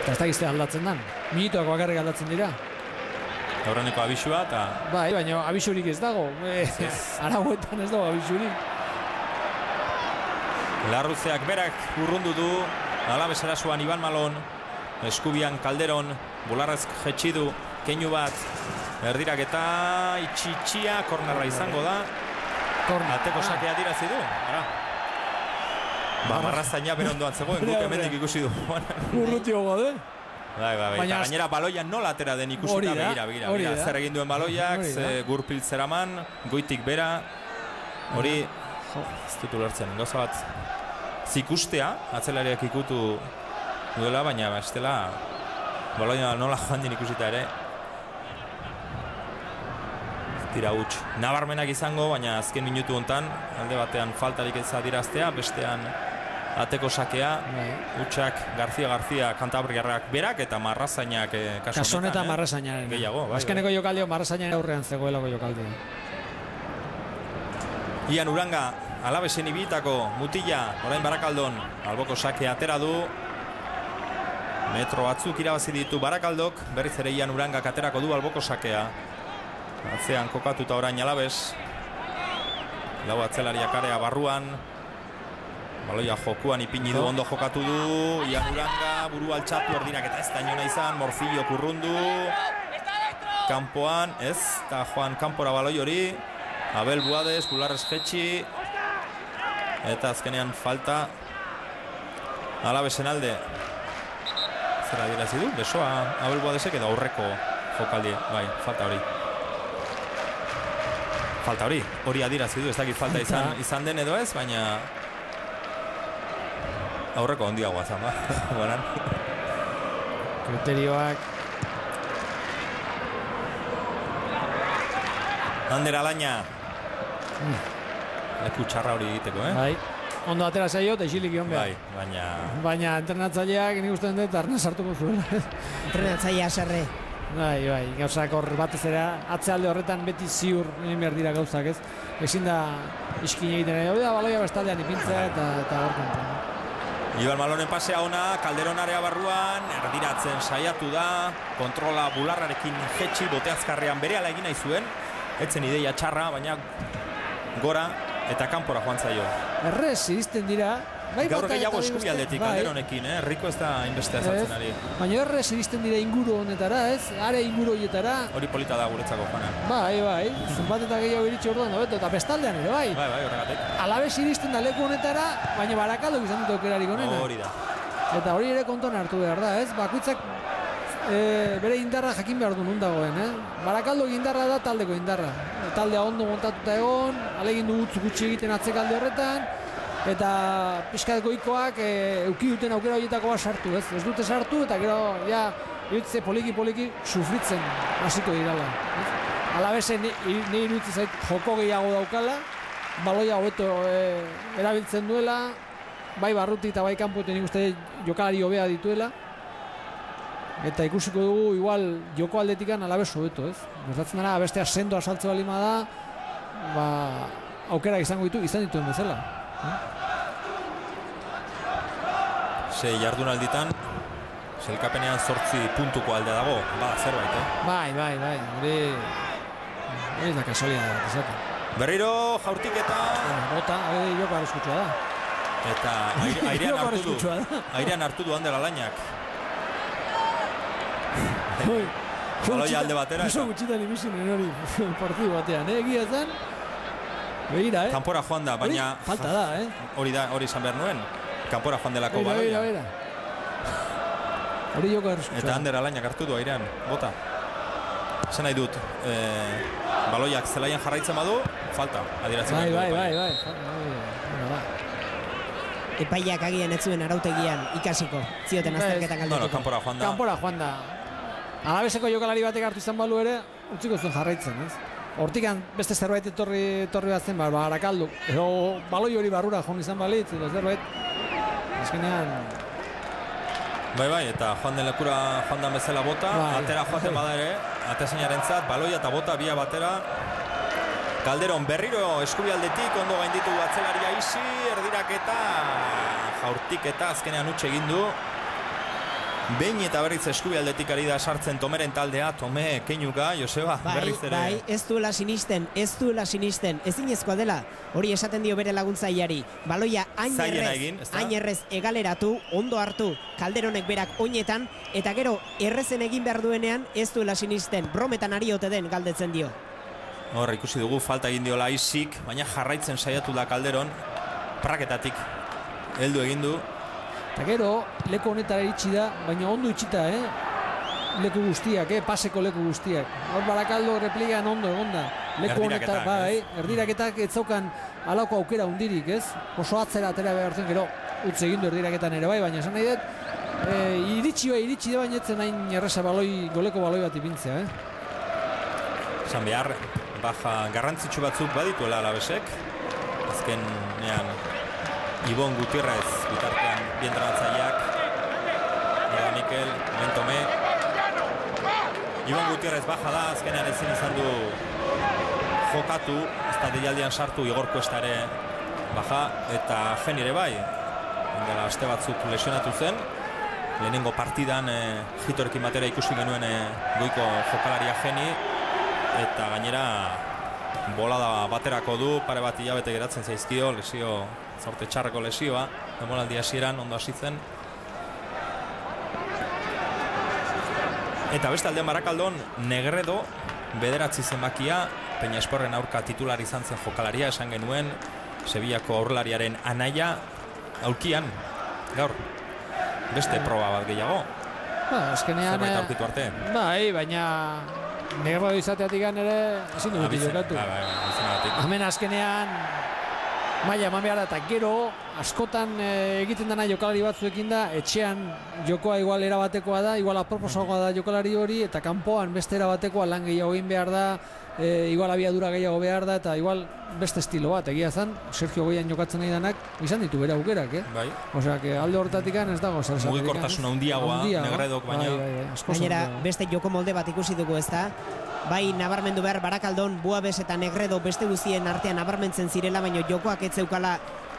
Eta ez da gizte aldatzen dan. Minutuak bakarrik aldatzen dira. Aurreneko abisua eta... Bai, baina abisurik ez dago. Arauetan ez dago abisurik. Larruzeak berak urrundu du. Alabes erasuan Iban Malon. Eskubian Calderon. Bularrezk jetxidu. Keinu bat. Erdirak eta itxitxia. Kornerra izango da. Ateko sakea dirazi du. Marrazaina berondoan zegoen. Guk hemendik ikusi du. Urrutio gode. Bai. Eta gainera baloia nola atera den ikusita. Begira. Zer egin duen baloiak. Gurpil zeraman. Goitik bera. Hori ez dut ulertzen. Gauza bat zikustea. Atzelariak ikutu duela. Baina bestela baloia nola joan den ikusita ere. Tira huts. Nabarmenak izango, baina azken minutu hontan alde batean faltarik ez adiraztea, bestean ateko sakea, hutsak García Kantabriarrak berak eta Marrazainak kasu honetan Marrazainaren. Gehiago, bai. Azkeneko jokaldio Marrazainaren aurrean zegoelako jokaldio. Ian Uranga Alabesen ibitako mutila, orain Barakaldon alboko sake atera du. Metro batzuk irabazi ditu Barakaldok, berriz ere Ian Uranga aterako du alboko sakea. Atzean kokatuta orain Alabes. Lau atzelariak area barruan. Baloia jokuan ipini du, ondo jokatu du. Ian Uranga, buru altxatu erdirak eta ez da inona izan. Morcillo kurrundu. Kampoan, ez, eta joan kanpora baloi hori. Abel Buades, Bularrez jetxi. Eta azkenean falta Alabesen alde. Zera dirazi du, besoa Abel Buadesek edo aurreko jokaldi, bai, falta hori. Falta hori adirazi du, ez dakit falta izan den edo ez, baina aurreko ondiagoa zan, ba. Kriterioak. Ander Alaina. Leku txarra hori egiteko, Bai, ondo atera zaio eta isilik ion behar. Bai, baina entrenatzaileak nik uste dut arna sartuko zuela. Entrenatzailea serre. Bai, gauzak hor batez ere atzealde horretan beti ziur egin behar dira gauzak, ez? Ezin da iskin egiten da baloia bestaldean ipintzea eta hor kontra. Iban Malonen pasea ona, Calderon area barruan, erdiratzen saiatu da, kontrola Bularrarekin jetxi, boteazkarrean berehala egin nahi zuen, etzen ideia txarra, baina gora eta kanpora joan zaio. Errez iristen dira. Gaur gehiago eskubialdetik Calderonekin, Riko ez da inbestea zartzen ari. Baina errez iristen dira inguru honetara, ez? Are inguru horietara. Hori polita da guretzako joana. Bai. Zunbat eta gehiago iritsi orduan dobeto, eta bestaldean ere, bai. Bai, horregatik. Alabes iristen da leku honetara, baina Barakaldok izan dut aukerarik honena. Hori da. Eta hori ere kontuan hartu behar da, ez? Bakoitzak bere indarra jakin behar du nun dagoen, Barakaldok indarra da taldeko indarra. Taldea ondo montatuta egon, alegin du gutxi egiten atzekalde horretan, eta pixkat goikoak euki duten aukera horietako bat sartu, ez? Ez dute sartu eta gero, irutze poliki sufritzen hasiko dirala. Alabesen nahi irutze zait joko gehiago daukala, baloia hobeto erabiltzen duela, bai barrutik eta bai kanpoetan ikuste jokalari hobea dituela, eta ikusiko dugu igual joko aldetikan Alabes hobeto, ez? Gertatzen dara, bestea sendo asaltze balima da, aukera izan dituen bezala. Sei jardunalditan sailkapenean 8 puntuko alde dago, zerbait, Bai, hori ez da kasualitatea bat izate. Berriro jaurtiketa. Bota, joko arriskutsua da. Eta airean hartu du Ander Alainak. Baloia alde batera. Oso gutxitan ikusten hori partidu batean, egia zen. Begira, Kanpora joan da, baina... Falta da, Hori izan behar nuen. Kanpora joan delako baloia. Begira. Hori joko arriskutsua. Eta Ander Alainak hartu du airean, bota. Esan nahi dut, baloiak zelaian jarraitzen badu, falta, adiratzen. Bai. Epaiak agian ez zuen arautegian ikasiko, zioten azterketak aldatuko. Kanpora joan da. Alabeseko jokalari batek hartu izan balu ere, utziko zuen jarraitzen, ez? Hortikan beste zerbait etorri bat zen, Barakaldok. Edo baloi hori barrura joan izan balitz, edo zerbait. Azkenean... Bai, eta joan den lekura joan den bezala bota, atera joaten bada ere, atezainaren zat, baloia eta bota bia batera. Calderon berriro eskubialdetik, ondo gainditu atzelaria isi, erdirak eta jaurtik eta azkenean utxe egin du. Behin eta berriz eskubialdetik ari da sartzen Tomeren taldea, Tome, Keinuka, Joseba, berriz ere. Bai, ez duela sinisten, ezinezkoa dela, hori esaten dio bere laguntzaileari, baloia ainerrez egaleratu, ondo hartu, Calderonek berak oinetan, eta gero errezen egin behar duenean, ez duela sinisten, brometan ari ote den galdetzen dio. Hor, ikusi dugu, falta egin diola Isik, baina jarraitzen saiatu da Calderon, praketatik, heldu egin du. Eta gero, leku honetara iritsi da, baina ondo itxita, leku guztiak, paseko leku guztiak. Hor Barakaldo repligan ondo egonda. Leku honetan, bai, erdiraketak ez zaukan alako aukera hundirik, ez? Oso atzera atera behar zen, gero, utz egin du erdiraketan ere bai, baina esan nahi dut, iritsi da baina etzen hain erresa goleko baloi bat ipintzea, Esan behar, baja garrantzitsu batzuk badituela Alavesek, azkenean Ibon Gutierrez bitartean bientranatzaileak, Ega Mikel, Tome. Ibon Gutierrez baja da, azkenean ezin izan du jokatu, ez da deialdian sartu Igor Cuesta ere baja, eta Geni ere bai, dela aste batzuk lesionatu zen, lehenengo partidan Hitorekin batera ikusi genuen goiko jokalaria Geni, eta gainera bolada baterako du, pare bat hilabete geratzen zaizkio, lesio, zorte txarreko lesioa, demoraldi hasieran ondo hasi zen. Eta beste aldean Barakaldon, Negredo, bederatzi zenbakia, Peña Esporren aurka titular izan zen jokalaria, esan genuen, Sevillako aurrelariaren anaia, aulkian, gaur, beste proba bat gehiago. Azkenean, zerbait aurkitu arte. Bai, baina Negredo izateatik ere ezin du beti jokatu. Hemen azkenean maila eman behar da, eta gero askotan egiten dena jokalari batzuekin da, etxean jokoa igual erabatekoa da, igual aproposagoa da jokalari hori, eta kanpoan beste erabatekoa lan gehiago egin behar da, igual abiadura gehiago behar da, eta igual beste estilo bat, egia zen, Sergio Goian jokatzen nahi danak, izan ditu bere aukerak, Bai. Osea, alde horretatik ez dago zer esaterik. Mugikortasuna handiagoa, Negredok, baina. Gainera, beste joko molde bat ikusi dugu, ez da? Bai, nabarmendu behar Barakaldon, Buabes eta Negredo beste guztien artean nabarmentzen zirela, baina jokoak ez zeukala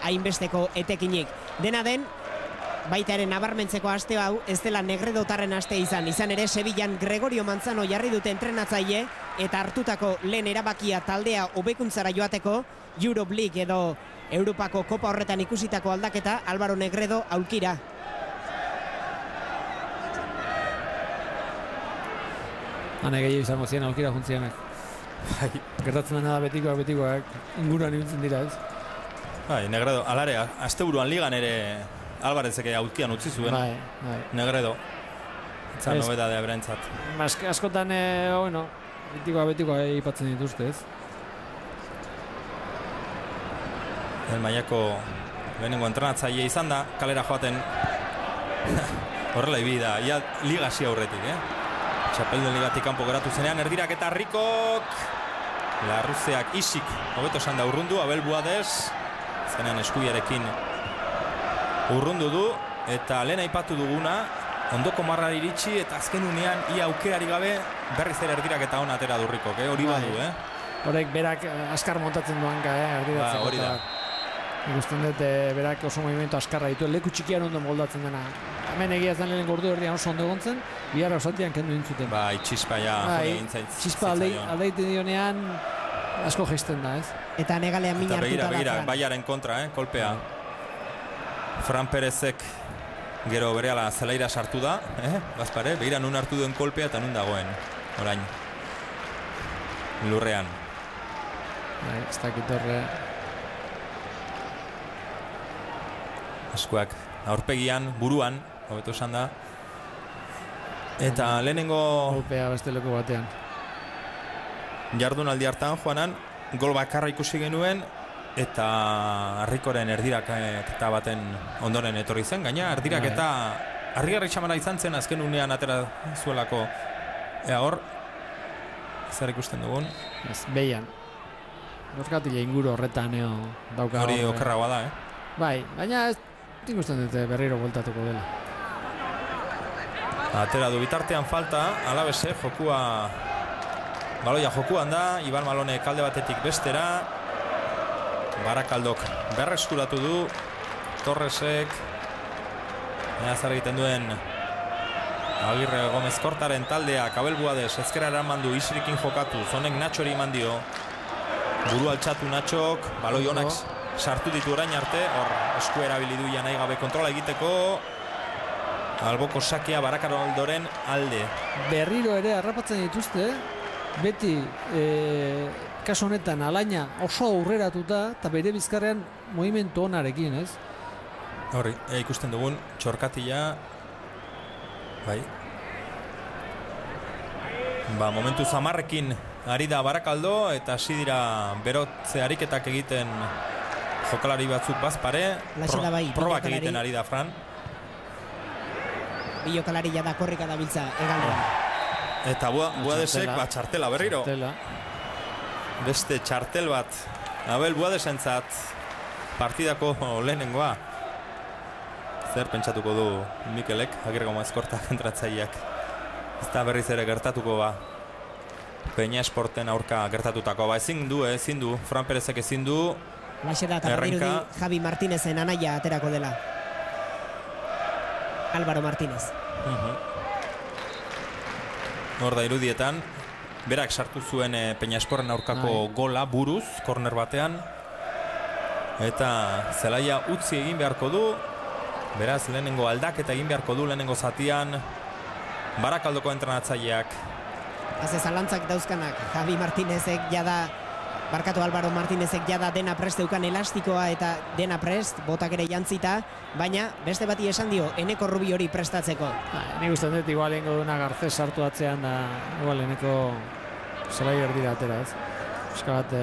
hainbesteko etekinik. Dena den, baita ere nabarmentzeko aste hau, ez dela Negredotarren aste izan ere Sevillan Gregorio Manzano jarri dute entrenatzaile, eta hartutako lehen erabakia taldea hobekuntzara joateko, Europe League edo Europako Kopa horretan ikusitako aldaketa, Álvaro Negredo aulkira. Hane gehiago izango ziren aukera juntzianak. Gertatzen dena da betikoak, inguruan ibiltzen dira, ez? Bai, Negredo, alare, asteburuan ligan ere Alvarezek aulkian utzi zuen. Bai. Negredo. Itzan nobedadea berentzat. Askotan, betikoa ipatzen dituzte, ez? Mailako lehenengo entrenatzaile izan da, kalera joaten horrela ibili da, ia ligasi aurretik, Txapeldun ligatik kanpo geratu zenean, erdirak eta Rikok, Larruzeak Isik, hobeto esan da urrundu, Abel Buades, zenean eskubiarekin urrundu du, eta lehen aipatu duguna, ondoko marrari iritsi, eta azken unean, ia aukerari gabe, berriz ere erdirak eta hona atera du Rikok, hori badu, Horek berak askar montatzen duanka, erdiratzeko. Hori da. Ikusten dut, berak oso movimento askarra ditu, leku txikian ondo moldatzen dena. Hemen egia zen lehen gordu erdian oso ondo egontzen, biharra osatian kendu dintzuten. Bai, txispa ja, txispa aldeiten dionean asko gesten da, ez? Eta negalean mina hartuta da. Eta begira, baiaren kontra, kolpea. Fran Perezek gero berehala zelaira sartu da, Gaspare, begira nun hartu duen kolpea eta nun dagoen, orain. Lurrean. Ez dakit horre. Eskuak aurpegian, buruan, hobeto esan da. Eta lehenengo golpea beste leku batean. Jardunaldi hartan joanan, gol bakarra ikusi genuen, eta Rikoren erdiraketa baten ondoren etorri zen, gaina erdiraketa harrigarri txamara izan zen, azken unean atera zuelako. Hor, zer ikusten dugun? Ez, behian. Gorkatile inguru horretan dauka. Hori okerragoa da, Bai, baina ez ikusten dute berriro bueltatuko dela. Atera du bitartean falta, Alavese jokua, baloia jokuan da, Iban Malone kalde batetik bestera, Barakaldok berreskuratu du, Torresek, zer egiten duen Agirre Gomez Kortaren taldeak Abel Buades ezkera eraman du Isrikin jokatu, zonek Natxori eman dio. Buru altxatu Natxok, baloi honak sartu ditu orain arte, hor esku erabili du nahi gabe kontrola egiteko. Alboko sakea Barakaldoren alde. Berriro ere harrapatzen dituzte, beti kasu honetan alaina oso aurreratuta eta bere bizkarrean movimentu onarekin, ez? Horri, ikusten dugun txorkatila, bai. Ba, momentu zamarrekin ari da Barakaldo eta hasi dira berotze ariketak egiten jokalari batzuk bazpare. Probak egiten ari da Fran. Bi jokalari jada korrika dabiltza egaldean. Eta Buadesek bat txartela berriro. Beste txartel bat Abel Buadesentzat partidako lehenengoa. Zer pentsatuko du Mikelek, Agirre Gomez Kortak entratzaileak. Ez da berriz ere gertatuko ba. Peña Esporten aurka gertatutako ba. Ezin du, Fran Perezek ezin du. Laxe da, eta badirudi Javi Martinezen anaia aterako dela. Álvaro Martínez. Hor da irudietan, berak sartu zuen Peña Esporten aurkako gola buruz, korner batean. Eta zelaia utzi egin beharko du. Beraz, lehenengo aldaketa egin beharko du lehenengo zatian Barakaldoko entrenatzaileak. Haze zalantzak dauzkanak, Javi Martínezek jada, barkatu Álvaro Martínezek jada dena prest eukan elastikoa eta dena prest, botak ere jantzita, baina beste bati esan dio, Eneko Rubi hori prestatzeko. Nik uste dut, igual ingo duena Garcés sartu atzean da, igual Eneko zelai erdira atera, ez? Eska bat,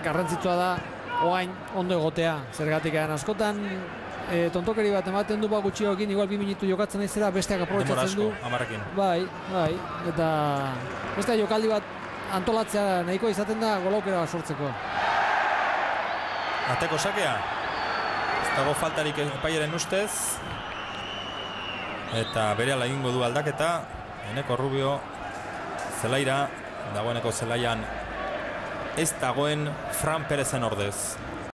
garrantzitsua da, oain ondo egotea, zergatik egan askotan, tontokeri bat ematen du gutxiokin, igual 2 minutu jokatzen naizera, besteak aprobetxatzen du. Amarekin. Bai, eta beste jokaldi bat antolatzea nahiko izaten da golaukera bat sortzeko. Ateko sakea. Ez dago faltarik epaiaren ustez. Eta berehala egingo du aldaketa. Eneko Rubio zelaira, dagoeneko zelaian ez dagoen Fran Perezen ordez.